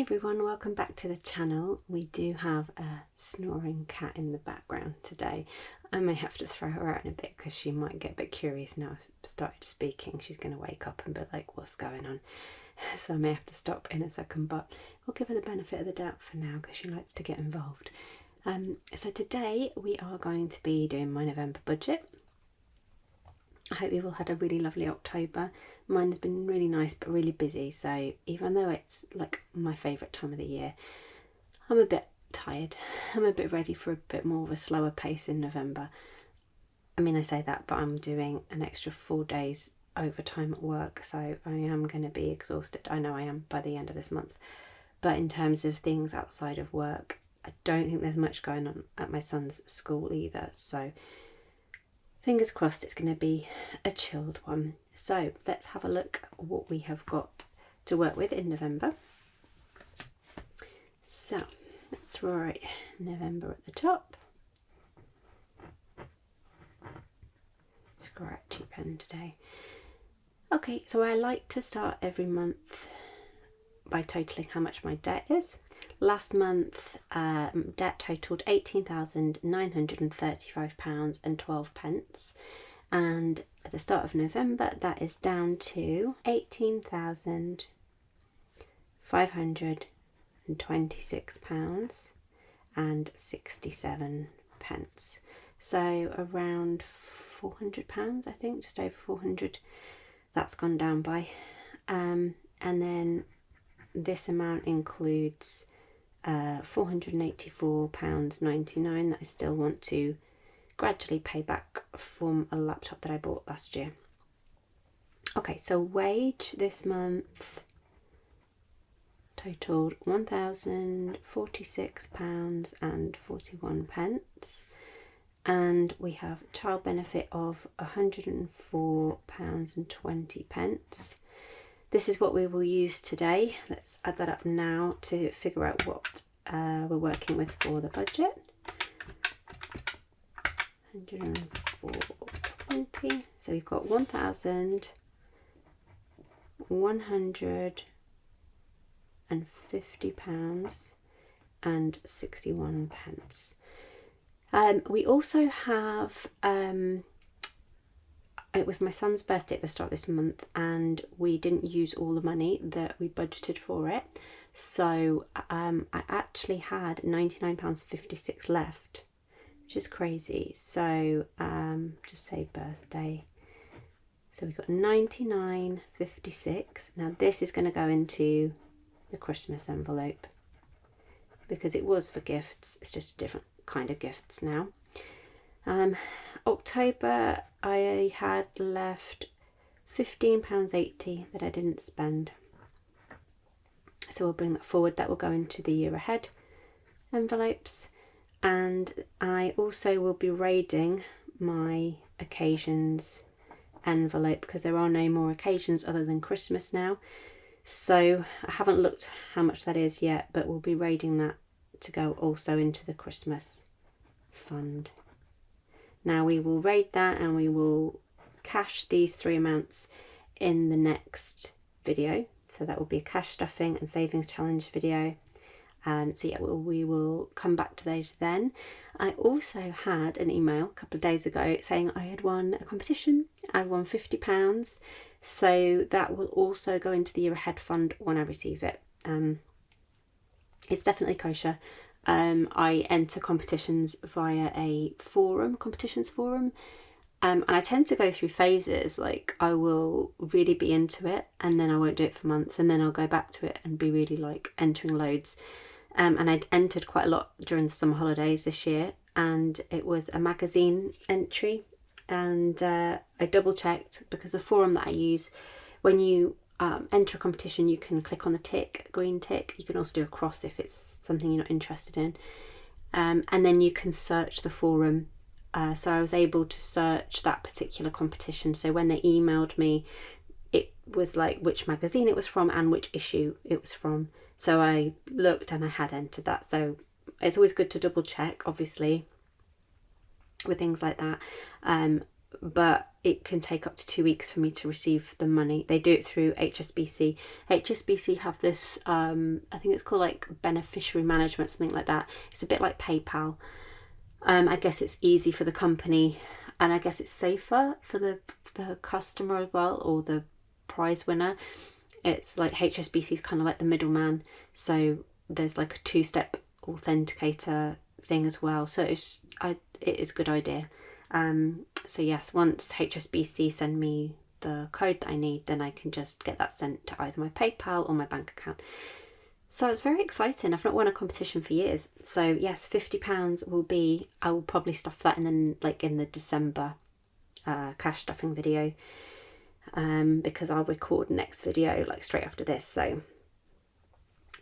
everyone, welcome back to the channel. We do have a snoring cat in the background today. I may have to throw her out in a bit because she might get a bit curious now I've started speaking. She's going to wake up and be like, what's going on? So I may have to stop in a second, but we'll give her the benefit of the doubt for now because she likes to get involved. So today we are going to be doing my November budget. I hope you've all had a really lovely October. Mine has been really nice but really busy, so even though it's like my favourite time of the year, I'm a bit tired. I'm a bit ready for a bit more of a slower pace in November. I mean, I say that, but I'm doing an extra 4 days overtime at work, so I am going to be exhausted. I know I am by the end of this month. But in terms of things outside of work, I don't think there's much going on at my son's school either, so fingers crossed it's going to be a chilled one. So let's have a look at what we have got to work with in November. So let's write November at the top. Scratchy pen today. Okay, so I like to start every month by totalling how much my debt is. Last month, debt totaled £18,935.12, and at the start of November, that is down to £18,526.67. So around £400, I think, just over 400. That's gone down by, and then this amount includes £484.99 that I still want to gradually pay back from a laptop that I bought last year. Okay, so wage this month totaled £1,046.41, and we have child benefit of £104.20. This is what we will use today. Let's add that up now to figure out what we're working with for the budget. 104.20. So we've got £1,150.61. We also have it was my son's birthday at the start of this month, and we didn't use all the money that we budgeted for it. So I actually had £99.56 left, which is crazy. So just say birthday. So we got £99.56. Now this is going to go into the Christmas envelope because it was for gifts. It's just a different kind of gifts now. October, I had left £15.80 that I didn't spend. So we'll bring that forward. That will go into the year ahead envelopes. And I also will be raiding my occasions envelope because there are no more occasions other than Christmas now. So I haven't looked how much that is yet, but we'll be raiding that to go also into the Christmas fund. Now we will raid that and we will cash these three amounts in the next video. So that will be a cash stuffing and savings challenge video. So yeah, we will come back to those then. I also had an email a couple of days ago saying I had won a competition. I won £50. So that will also go into the year ahead fund when I receive it. It's definitely kosher. I enter competitions via a forum, competitions forum, and I tend to go through phases. Like I will really be into it and then I won't do it for months, and then I'll go back to it and be really like entering loads. And I'd entered quite a lot during the summer holidays this year, and it was a magazine entry, and I double checked because the forum that I use, when you enter a competition, you can click on the tick, green tick. You can also do a cross if it's something you're not interested in, and then you can search the forum. So I was able to search that particular competition. So when they emailed me, it was like which magazine it was from and which issue it was from. So I looked and I had entered that. So it's always good to double check, obviously, with things like that. But it can take up to 2 weeks for me to receive the money. They do it through HSBC. HSBC have this, I think it's called like beneficiary management, something like that. It's a bit like PayPal. I guess it's easy for the company, and I guess it's safer for the customer as well, or the prize winner. It's like HSBC is kind of like the middleman, so there's like a 2-step authenticator thing as well. So it is a good idea. So yes, once HSBC send me the code that I need, then I can just get that sent to either my PayPal or my bank account. So it's very exciting. I've not won a competition for years. So yes, £50 will be, I will probably stuff that in the December cash stuffing video, because I'll record next video like straight after this. So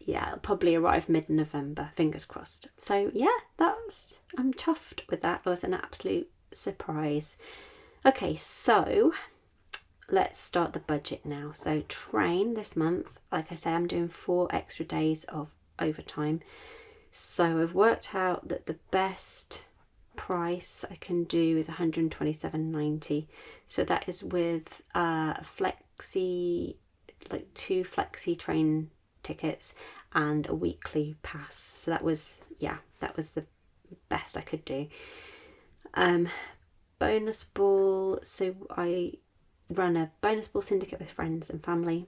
yeah, it'll probably arrive mid-November, fingers crossed. So yeah, I'm chuffed with that. It was an absolute surprise. Okay, so let's start the budget now. So train this month, like I say, I'm doing 4 extra days of overtime. So I've worked out that the best price I can do is £127.90. So that is with flexi, like 2 flexi train tickets and a weekly pass. So that was the best I could do. Bonus ball, so I run a bonus ball syndicate with friends and family.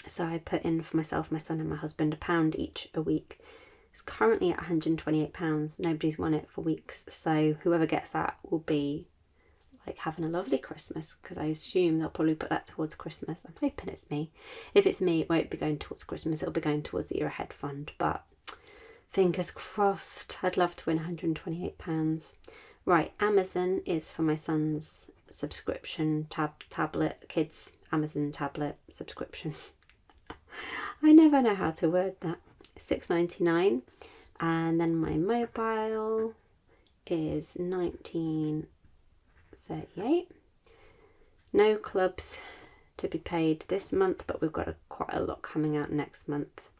So I put in for myself, my son and my husband £1 each a week. It's currently at £128. Nobody's won it for weeks, so whoever gets that will be like having a lovely Christmas, because I assume they'll probably put that towards Christmas. I'm hoping it's me. If it's me, it won't be going towards Christmas, it'll be going towards the Year Ahead Fund, but fingers crossed. I'd love to win £128. Right, Amazon is for my son's subscription tablet, kids Amazon tablet subscription. I never know how to word that. £6.99, and then my mobile is £19.38. No clubs to be paid this month, but we've got quite a lot coming out next month.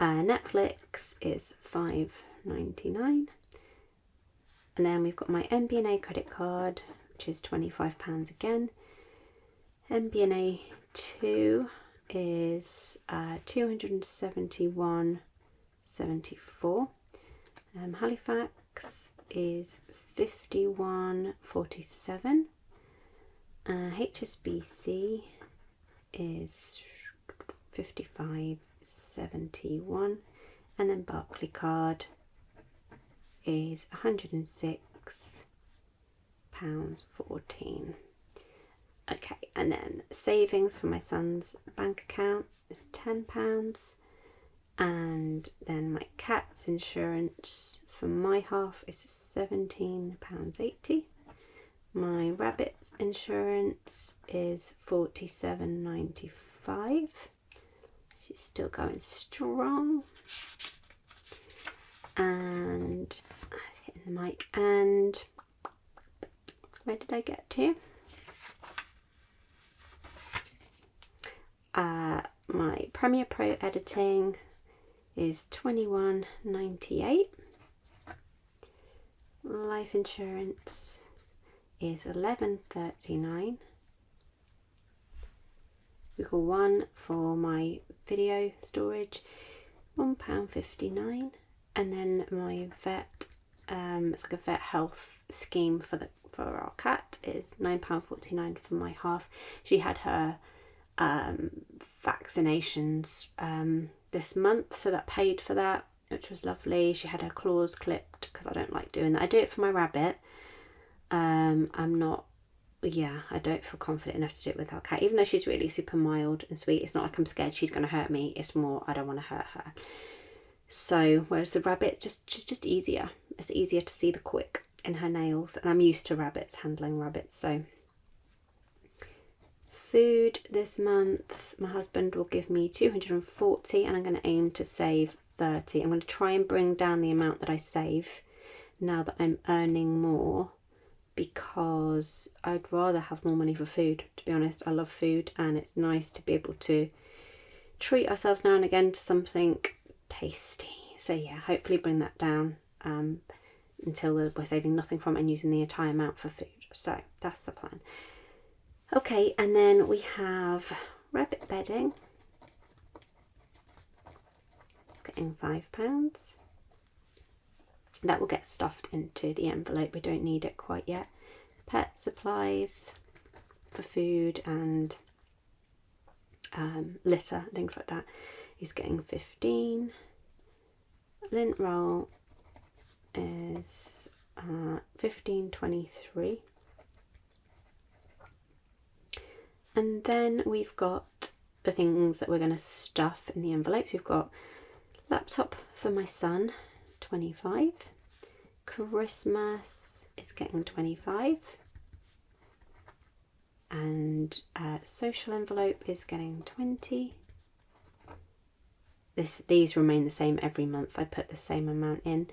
Netflix is £5.99. And then we've got my MBNA credit card, which is £25 again. MBNA 2 is £271.74. Halifax is £51.47. HSBC is £55.71, and then Barclaycard is £106.14. Okay, and then savings for my son's bank account is £10, and then my cat's insurance for my half is £17.80. My rabbit's insurance is £47.95. She's still going strong. And I was hitting the mic, and where did I get to? My Premiere Pro editing is £21.98. Life insurance is £11.39. We got one for my video storage, £1.59, and then my vet, it's like a vet health scheme for our cat, is £9.49 for my half. She had her vaccinations this month, so that paid for that, which was lovely. She had her claws clipped, because I don't like doing that. I do it for my rabbit. I don't feel confident enough to do it with our cat, even though she's really super mild and sweet. It's not like I'm scared she's going to hurt me, it's more I don't want to hurt her. So whereas the rabbit, she's just easier. It's easier to see the quick in her nails, and I'm used to handling rabbits. So food this month, my husband will give me $240, and I'm going to aim to save $30. I'm going to try and bring down the amount that I save now that I'm earning more, because I'd rather have more money for food, to be honest. I love food, and it's nice to be able to treat ourselves now and again to something tasty. So yeah, hopefully bring that down. until we're saving nothing from it and using the entire amount for food. So that's the plan. Okay, and then we have rabbit bedding. It's getting £5. That will get stuffed into the envelope. We don't need it quite yet. Pet supplies for food and litter, things like that, is getting 15. Lint roll is 15.23. And then we've got the things that we're going to stuff in the envelopes. We've got laptop for my son, 25. Christmas is getting 25. And social envelope is getting 20. These remain the same every month. I put the same amount in.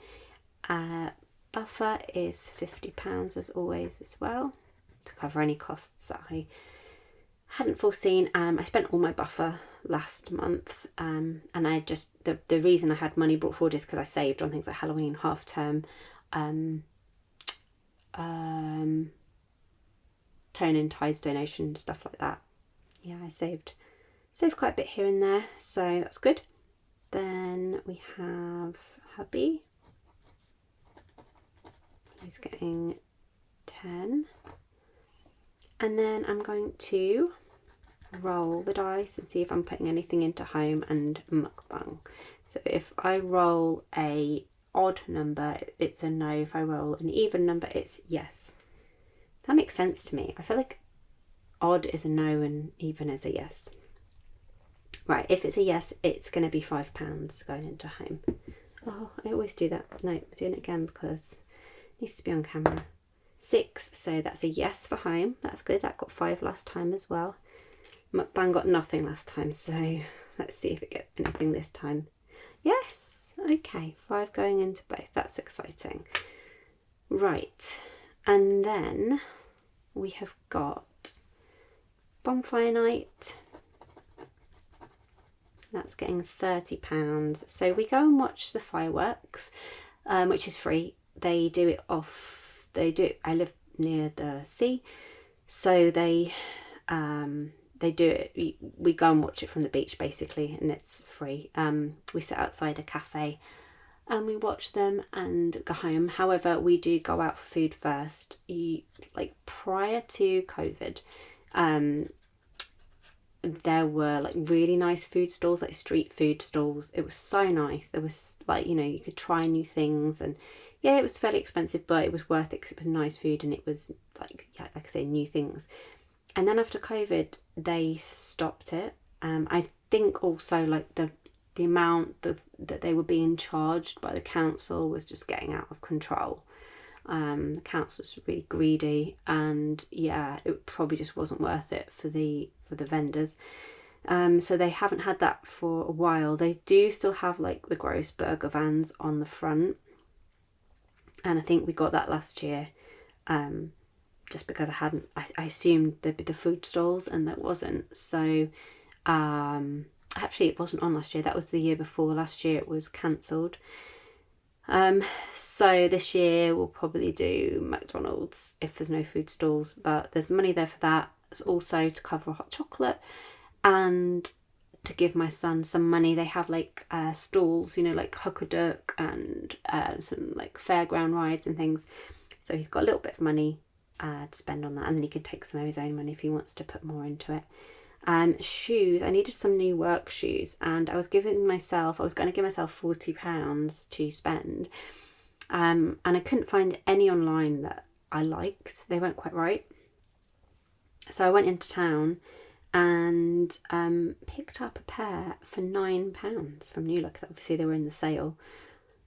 Buffer is £50 as always as well, to cover any costs that I hadn't foreseen. I spent all my buffer last month, and I just the reason I had money brought forward is because I saved on things like Halloween, half term, tone and ties donation, stuff like that. Yeah, I saved quite a bit here and there, so that's good. Then we have hubby. He's getting 10. And then I'm going to roll the dice and see if I'm putting anything into home and mukbang. So if I roll a odd number, it's a no. If I roll an even number, it's yes. That makes sense to me. I feel like odd is a no and even is a yes. Right, if it's a yes, it's going to be £5 going into home. Oh, I always do that. No, I'm doing it again because it needs to be on camera. 6, so that's a yes for home. That's good. That got 5 last time as well. Mukbang got nothing last time, so let's see if it gets anything this time. Yes, okay, 5 going into both. That's exciting. Right, and then we have got bonfire night. That's getting £30. So we go and watch the fireworks, which is free. They do it I live near the sea, so they do it. We go and watch it from the beach basically, and it's free. We sit outside a cafe and we watch them and go home. However, we do go out for food first. Prior to COVID, there were like really nice food stalls, like street food stalls. It was so nice. There was you could try new things, and yeah, it was fairly expensive, but it was worth it because it was nice food and it was like I say, new things. And then after COVID, they stopped it. I think also like the amount that they were being charged by the council was just getting out of control. The council was really greedy, and yeah, it probably just wasn't worth it for the vendors. So they haven't had that for a while. They do still have like the gross burger vans on the front, and I think we got that last year, just because I assumed there'd be the food stalls and that wasn't. So actually it wasn't on last year, that was the year before. Last year it was cancelled. So this year we'll probably do McDonald's if there's no food stalls, but there's money there for that. It's also to cover a hot chocolate and to give my son some money. They have like stalls, like Huckaduk and some like fairground rides and things. So he's got a little bit of money to spend on that, and then he can take some of his own money if he wants to put more into it. Shoes, I needed some new work shoes, and I was going to give myself £40 to spend, and I couldn't find any online that I liked. They weren't quite right, so I went into town and picked up a pair for £9 from New Look. Obviously they were in the sale.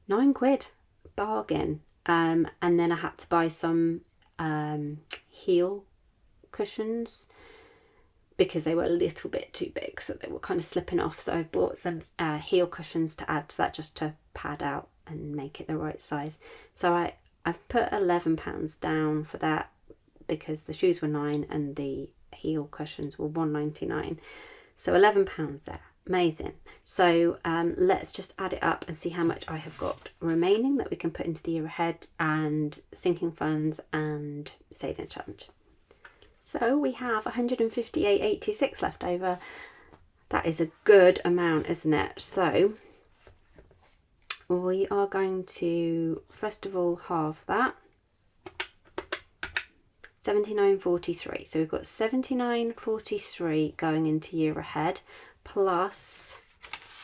£9, bargain. And then I had to buy some heel cushions because they were a little bit too big, so they were kind of slipping off. So I bought some heel cushions to add to that, just to pad out and make it the right size. So I've put £11 down for that because the shoes were £9 and the heel cushions were £1.99. So £11 there. Amazing. So let's just add it up and see how much I have got remaining that we can put into the year ahead, and sinking funds and savings challenge. So we have 158.86 left over. That is a good amount, isn't it? So we are going to first of all halve that. 79.43. So we've got 79.43 going into year ahead, plus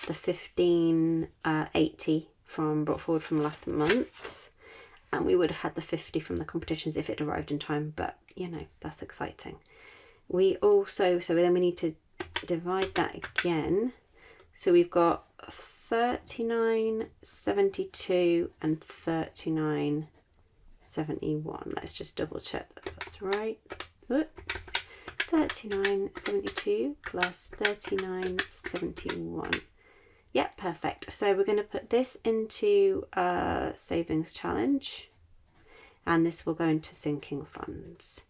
the 15.80 from brought forward from last month, and we would have had the 50 from the competitions if it arrived in time, but you know, that's exciting. We also, so then we need to divide that again. So we've got 39.72 and 39.71. Let's just double check that that's right. Whoops. 39.72 plus 39.71. Yep, perfect. So we're going to put this into savings challenge, and this will go into sinking funds.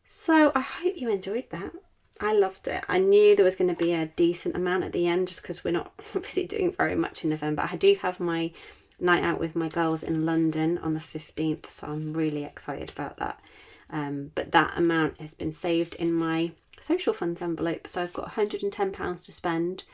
So I hope you enjoyed that. I loved it. I knew there was going to be a decent amount at the end, just because we're not obviously doing very much in November. I do have my night out with my girls in London on the 15th, so I'm really excited about that. But that amount has been saved in my social funds envelope, so I've got £110 to spend.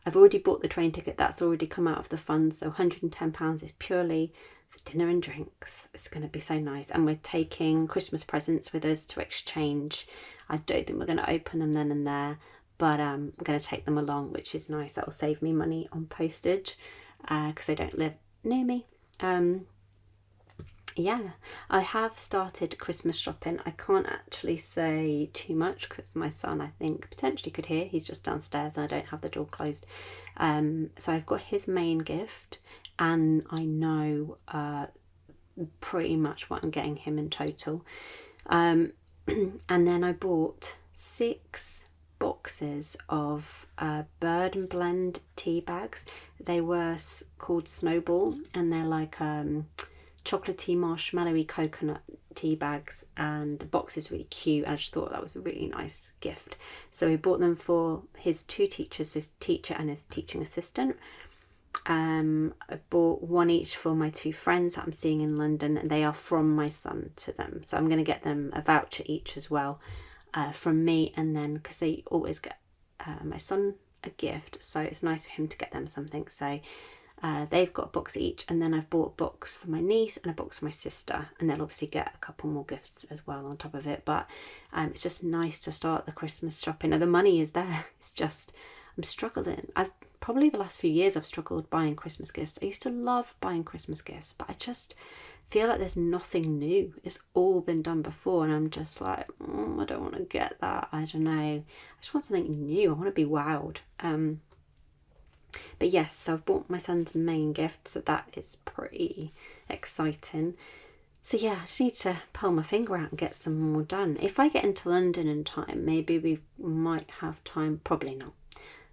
I've already bought the train ticket, that's already come out of the funds, so £110 is purely for dinner and drinks. It's going to be so nice, and we're taking Christmas presents with us to exchange. I don't think we're going to open them then and there, but I'm going to take them along, which is nice. That will save me money on postage because they don't live near me. Yeah, I have started Christmas shopping. I can't actually say too much because my son, I think, potentially could hear. He's just downstairs and I don't have the door closed. So I've got his main gift, and I know pretty much what I'm getting him in total. And then I bought 6 boxes of Bird and Blend tea bags. They were called Snowball, and they're like chocolatey, marshmallowy coconut tea bags, and the box is really cute. I just thought that was a really nice gift. So we bought them for his 2 teachers, his teacher and his teaching assistant. I bought 1 each for my 2 friends that I'm seeing in London, and they are from my son to them. So I'm going to get them a voucher each as well from me, and then because they always get my son a gift, so it's nice for him to get them something. So they've got a box each, and then I've bought a box for my niece and a box for my sister, and they'll obviously get a couple more gifts as well on top of it. But it's just nice to start the Christmas shopping. Now, the money is there, it's just I'm struggling. I've probably the last few years I've struggled buying Christmas gifts. I used to love buying Christmas gifts, but I just feel like there's nothing new. It's all been done before, and I'm just like, I don't want to get that. I don't know. I just want something new. I want to be wowed. But yes, so I've bought my son's main gift, so that is pretty exciting. So yeah, I just need to pull my finger out and get some more done. If I get into London in time, maybe we might have time, probably not,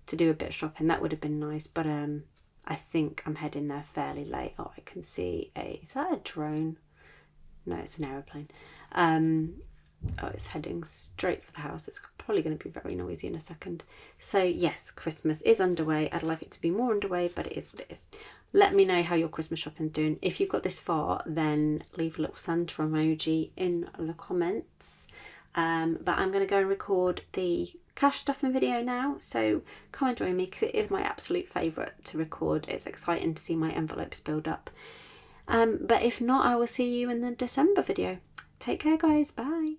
to do a bit of shopping. That would have been nice, but I think I'm heading there fairly late. Oh, I can see is that a drone? No, it's an aeroplane. Oh, it's heading straight for the house. It's probably going to be very noisy in a second. So yes, Christmas is underway. I'd like it to be more underway, but it is what it is. Let me know how your Christmas shopping's doing. If you've got this far, then leave a little Santa emoji in the comments. But I'm going to go and record the cash stuffing video now, so come and join me because it is my absolute favourite to record. It's exciting to see my envelopes build up. But if not, I will see you in the December video. Take care, guys. Bye.